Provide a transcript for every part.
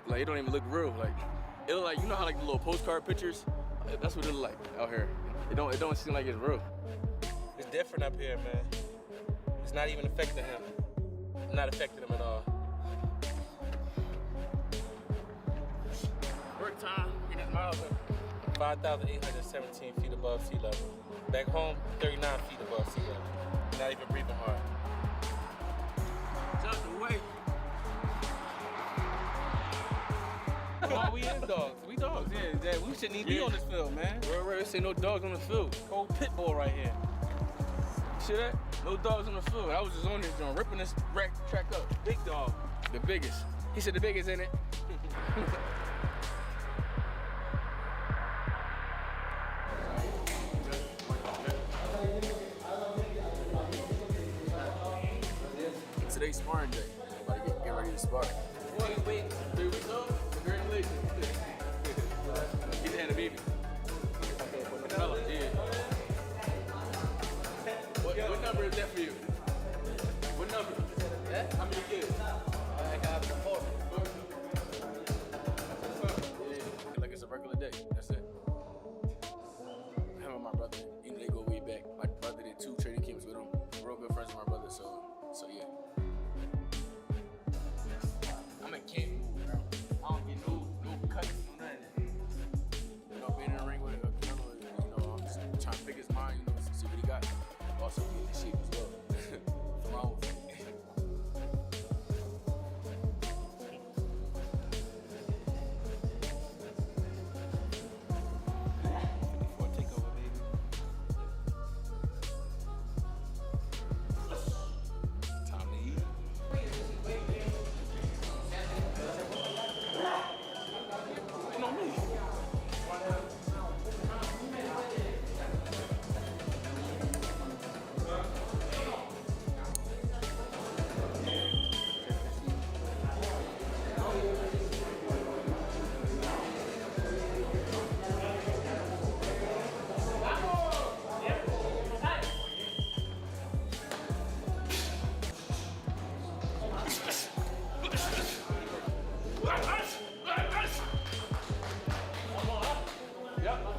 Like, it don't even look real. Like, it look like, you know how like the little postcard pictures? That's what it look like out here. It don't seem like it's real. It's different up here, man. It's not even affecting him. Not affecting him at all. Work time, get his miles up. 5,817 feet above sea level. Back home, 39 feet above sea level. Not even breathing hard. It's out the way. Oh, we is dogs. We dogs, yeah. We shouldn't even be on this field, man. Right, there say no dogs on the field. Cold pit bull right here. See that? No dogs on the field. I was just on this joint, ripping this track up. Big dog. The biggest. He said the biggest, ain't it? Today's sparring day. About to get ready to spar. Wait. 3 weeks old? Congratulations. Get had a baby. Fella, yeah. What number is that for you? What number? Yeah? How many kids? I got 4. Yeah. Like it's a regular day. That's it. Him and my brother, even they go way back. My brother did 2 training camps with him. Real good friends with my brother, so yeah. I'm a camp move, bro. I don't get no cuts, no nothing. You know, being in the ring with Canelo, you know, I'm just trying to pick his mind, you know, see what he got. Also get in shape as well. From wrong with me.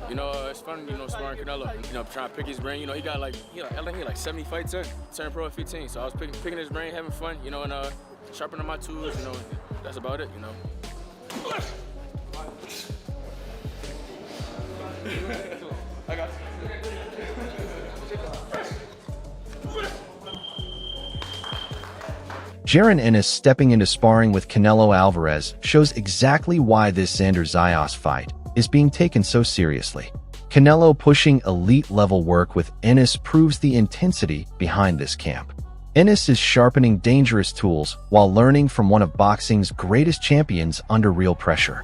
You know, it's fun, you know, sparring Canelo. You know, trying to pick his brain. You know, I think he like 70 fights in, turned pro at 15. So I was picking his brain, having fun, you know, and sharpening my tools, you know, that's about it, you know. I got Jaron Ennis stepping into sparring with Canelo Alvarez shows exactly why this Xander Zayas fight is being taken so seriously. Canelo pushing elite-level work with Ennis proves the intensity behind this camp. Ennis is sharpening dangerous tools while learning from one of boxing's greatest champions under real pressure.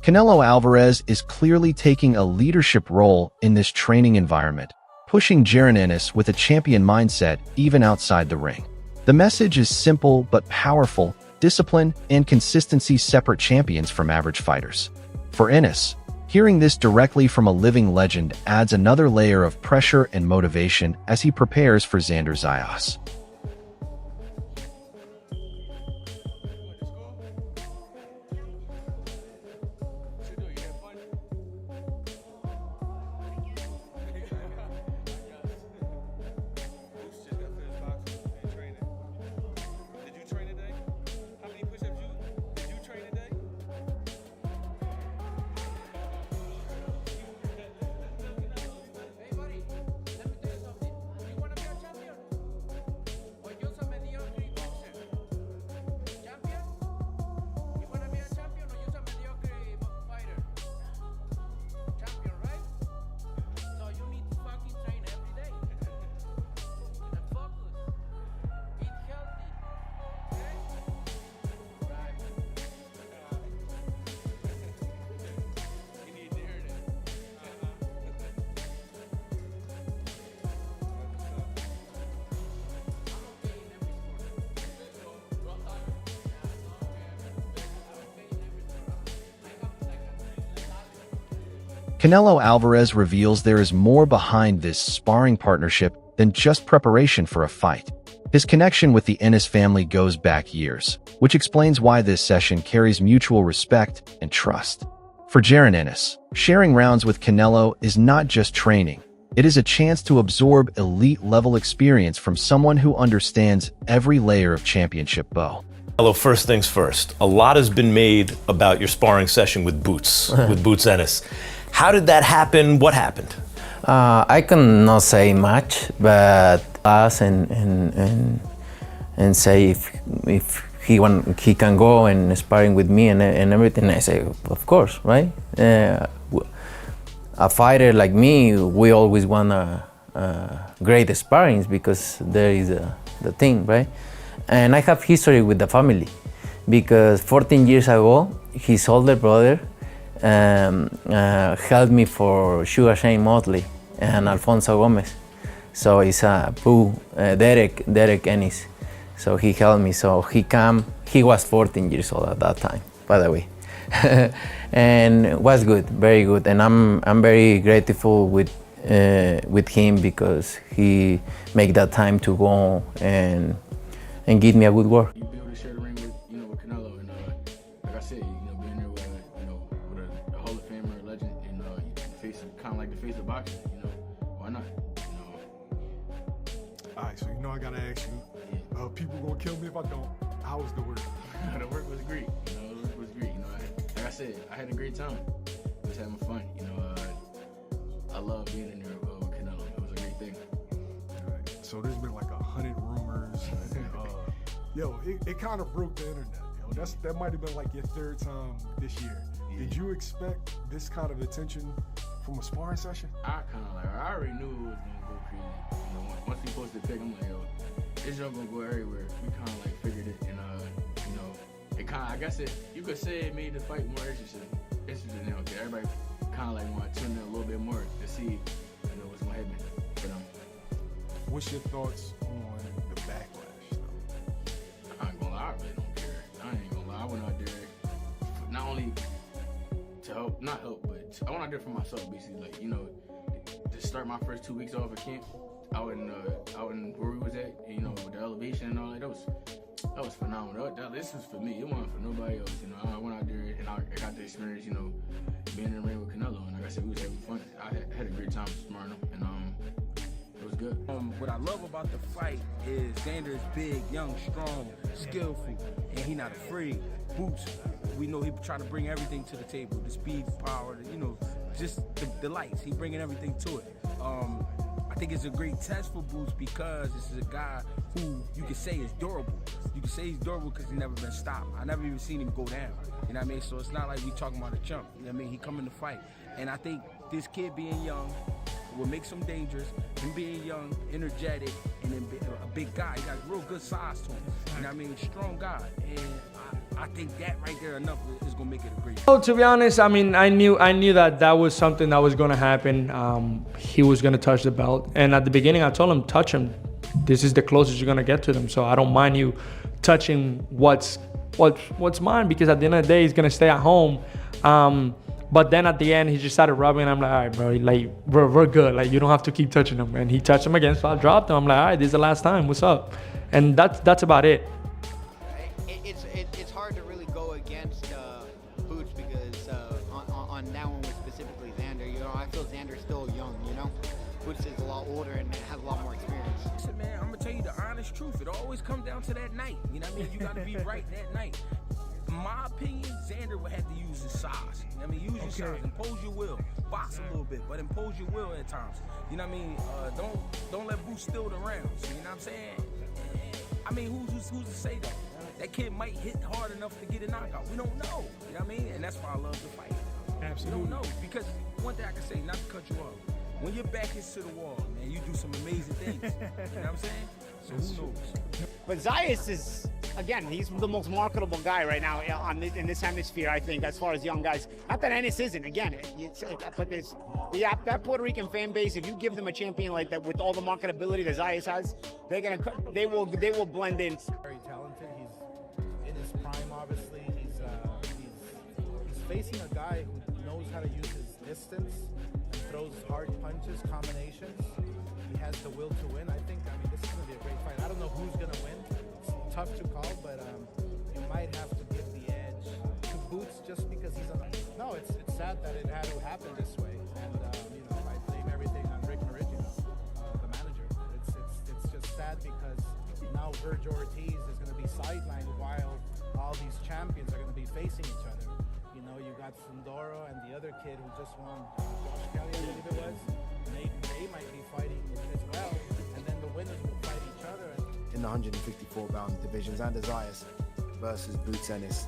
Canelo Alvarez is clearly taking a leadership role in this training environment, pushing Jaron Ennis with a champion mindset even outside the ring. The message is simple but powerful: discipline and consistency separate champions from average fighters. For Ennis, hearing this directly from a living legend adds another layer of pressure and motivation as he prepares for Xander Zayas. Canelo Alvarez reveals there is more behind this sparring partnership than just preparation for a fight. His connection with the Ennis family goes back years, which explains why this session carries mutual respect and trust. For Jaron Ennis, sharing rounds with Canelo is not just training. It is a chance to absorb elite-level experience from someone who understands every layer of championship bow. Hello, first things first. A lot has been made about your sparring session with Boots, with Boots Ennis. How did that happen? What happened? I cannot say much, but ask and say if he can go and sparring with me and everything. I say, of course, right? A fighter like me, we always want great sparrings because there is the thing, right? And I have history with the family because 14 years ago, his older brother helped me for Sugar Shane Motley and Alfonso Gomez. So it's Derek Ennis. So he helped me. So he was 14 years old at that time, by the way. And it was good, very good. And I'm very grateful with him because he make that time to go and give me a good work. You be able to share the ring with, with Canelo, and like I said, being there with, with a Hall of Famer, legend, and kind of like the face of boxing, why not? All right, so I gotta ask you, people gonna kill me if I don't. How was the work? The work was great. The work was great. Like I said, I had a great time. I was having fun. I love being in there with Canelo. It was a great thing. All right, so there's been like 100 rumors. It kind of broke the internet. That might have been like your third time this year. Yeah. Did you expect this kind of attention from a sparring session? I already knew it was gonna go crazy. Once we posted the pic, I'm like, this joke gonna go everywhere. We kind of figured it, and it kind of, I guess you could say it made the fight more interesting. Okay, everybody kind of want to tune in a little bit more to see, what's gonna happen. But what's your thoughts on the backlash, though? I ain't gonna lie, I really don't care. I ain't gonna lie, I went out there not only to help, not help, but I went out there for myself, basically. To start my first 2 weeks off of camp, out in where we was at, with the elevation and all that. That was phenomenal. This was for me. It wasn't for nobody else. I went out there and I got the experience, being in the ring with Canelo. And like I said, we was having fun. I had a great time sparring him, and it was good. What I love about the fight is Xander is big, young, strong, skillful, and he not afraid. Boots, we know he try to bring everything to the table, the speed, the power, just the lights. He bringing everything to it. I think it's a great test for Boots because this is a guy who you can say is durable. You can say he's durable because he's never been stopped. I never even seen him go down. You know what I mean? So it's not like we talking about a chump. You know what I mean? He come in to fight. And I think this kid being young will make some dangerous. Him being young, energetic, and then a big guy. He got real good size to him. You know what I mean? Strong guy. And I think that right there enough is gonna make it a great. Well, to be honest, I knew that was something that was gonna happen. He was gonna touch the belt, and at the beginning, I told him, touch him. This is the closest you're gonna get to them. So I don't mind you touching what's mine, because at the end of the day, he's gonna stay at home. But then at the end, he just started rubbing. I'm like, all right, bro, we're good. You don't have to keep touching him. And he touched him again, so I dropped him. I'm like, all right, this is the last time. What's up? And that's about it. It's hard to really go against Boots because on that one with specifically Xander, I feel Xander's still young, Boots is a lot older and has a lot more experience. Listen, man, I'm gonna tell you the honest truth. It always comes down to that night. You know what I mean? You gotta be right that night. In my opinion, Xander would have to use his size. You know what I mean? Use your size, impose your will. Box a little bit, but impose your will at times. You know what I mean? Don't let Boots steal the rounds. You know what I'm saying? I mean, who's to say that? That kid might hit hard enough to get a knockout. We don't know. You know what I mean? And that's why I love the fight. Absolutely. We don't know. Because one thing I can say, not to cut you off, when your back is to the wall, man, you do some amazing things. You know what I'm saying? So who knows? But Zayas is, again, he's the most marketable guy right now in this hemisphere, I think, as far as young guys. Not that Ennis isn't, again, but that Puerto Rican fan base, if you give them a champion like that with all the marketability that Zayas has, they will blend in. Very talented. He's in his prime, obviously. He's facing a guy who knows how to use his distance and throws hard punches, combinations. He has the will to win. I mean, this is going to be a great fight. I don't know who's going to win. It's tough to call, but you might have to give the edge to Boots just because he's on. No, it's sad that it had to happen this way, and I blame everything on Rick Meridian, the manager. It's just sad because now Virgil Ortiz is going to be sidelined while all these champions are going to be facing each other. You got Fundora and the other kid who just won, Josh Kelly, I believe it was. They might be fighting as well, and then the winners will fight each other. In the 154-pound division, Xander Zayas versus Boots Ennis.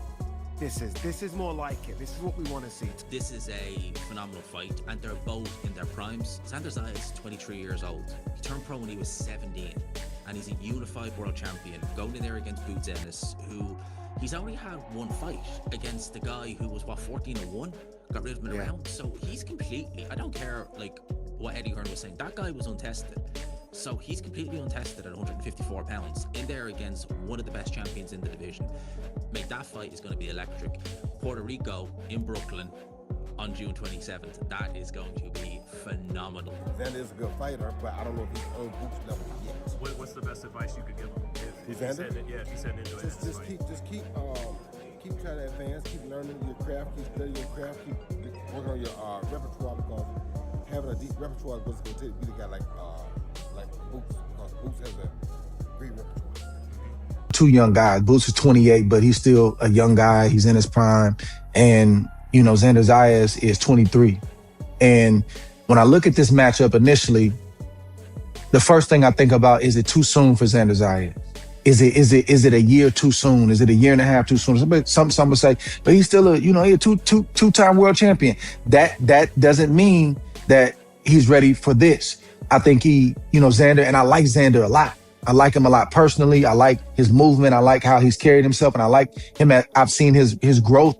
This is more like it. This is what we want to see. This is a phenomenal fight, and they're both in their primes. Xander Zayas is 23 years old. He turned pro when he was 17, and he's a unified world champion, going in there against Boots Ennis, who he's only had one fight against the guy who was, 14-1? Got rid of him in a round. So he's completely, I don't care, what Eddie Hearn was saying. That guy was untested. So he's completely untested at 154 pounds in there against one of the best champions in the division. Mate, that fight is going to be electric. Puerto Rico in Brooklyn on June 27th. That is going to be phenomenal. Xander is a good fighter, but I don't know if he's on Boots level yet. What's the best advice you could give him? If Xander? If you said into it. Keep trying to advance, keep learning your craft, keep studying your craft, keep working on your repertoire, because having a deep repertoire is what's going to take you to a guy like Boots, because Boots has a great repertoire. Two young guys. Boots is 28, but he's still a young guy. He's in his prime. And, Xander Zayas is 23. And when I look at this matchup initially, the first thing I think about, is it too soon for Xander Zayas? Is it a year too soon? Is it a year and a half too soon? Some would say, but he's still a two-time world champion. That doesn't mean that he's ready for this. I think Xander, and I like Xander a lot. I like him a lot personally. I like his movement. I like how he's carried himself, and I like him. I've seen his growth,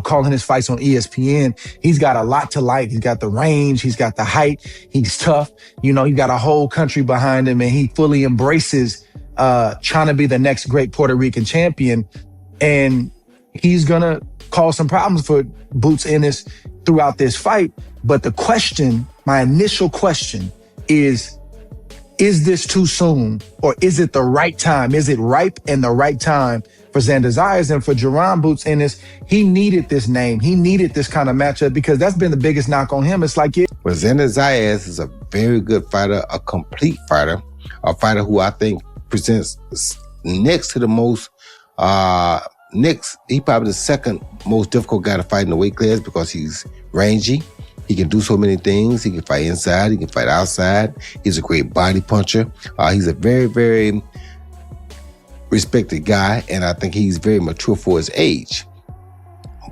calling his fights on ESPN. He's got a lot to like. He's got the range. He's got the height. He's tough. He got a whole country behind him, and he fully embraces trying to be the next great Puerto Rican champion. And he's going to cause some problems for Boots Ennis throughout this fight. But my initial question is this too soon, or is it the right time? Is it ripe and the right time for Xander Zayas? And for Jaron Boots Ennis, he needed this name. He needed this kind of matchup, because that's been the biggest knock on him. It's like Well, Xander Zayas is a very good fighter, a complete fighter, a fighter who I think presents next to the most, he probably the second most difficult guy to fight in the weight class, because he's rangy. He can do so many things. He can fight inside. He can fight outside. He's a great body puncher. He's a very, very respected guy, and I think he's very mature for his age.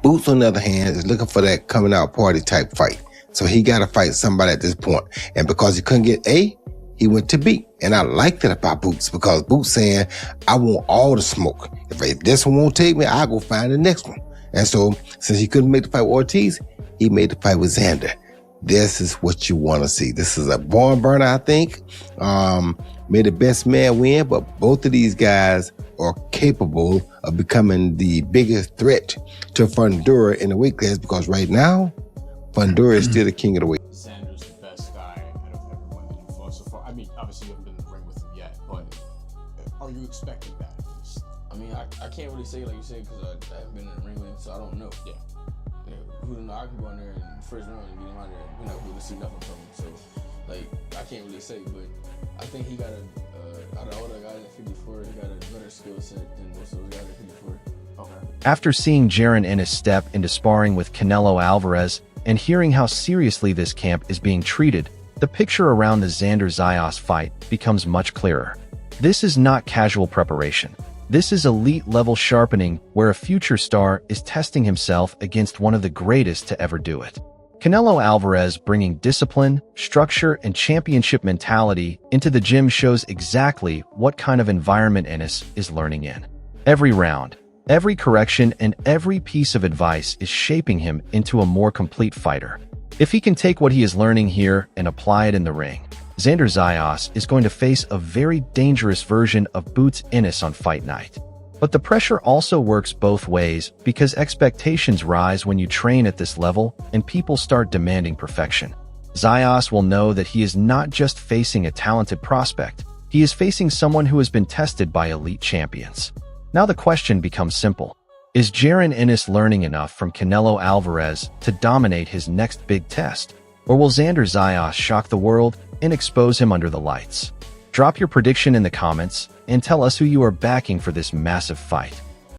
Boots, on the other hand, is looking for that coming out party type fight. So he got to fight somebody at this point. And because he couldn't get A, he went to B. And I like that about Boots, because Boots saying, I want all the smoke. If this one won't take me, I'll go find the next one. And so, since he couldn't make the fight with Ortiz, he made the fight with Xander. This is what you want to see. This is a barn burner, I think. May the best man win, but both of these guys are capable of becoming the biggest threat to Fundora in the weight class, because right now, Fundora is still the king of the weight. Xander's the best guy out of everyone that you fought so far. I mean, obviously you haven't been in the ring with him yet, but are you expecting that? I mean, I can't really say like you said, because I haven't been in the ring with him, so I don't know. Yeah. Who don't know? I can go in there in the first round and beat him out there. We're not going to see nothing from him. So, I can't really say, but I think he got out of all the guys at 54, he got a better skill set than most of those guys at 54. Okay. After seeing Jaron Ennis step into sparring with Canelo Alvarez and hearing how seriously this camp is being treated, the picture around the Xander Zayas fight becomes much clearer. This is not casual preparation. This is elite-level sharpening, where a future star is testing himself against one of the greatest to ever do it. Canelo Alvarez bringing discipline, structure, and championship mentality into the gym shows exactly what kind of environment Ennis is learning in. Every round, every correction, and every piece of advice is shaping him into a more complete fighter. If he can take what he is learning here and apply it in the ring, Xander Zayas is going to face a very dangerous version of Boots Ennis on fight night. But the pressure also works both ways because expectations rise when you train at this level and people start demanding perfection. Zayas will know that he is not just facing a talented prospect, he is facing someone who has been tested by elite champions. Now the question becomes simple. Is Jaron Ennis learning enough from Canelo Alvarez to dominate his next big test? Or will Xander Zayas shock the world and expose him under the lights? Drop your prediction in the comments and tell us who you are backing for this massive fight.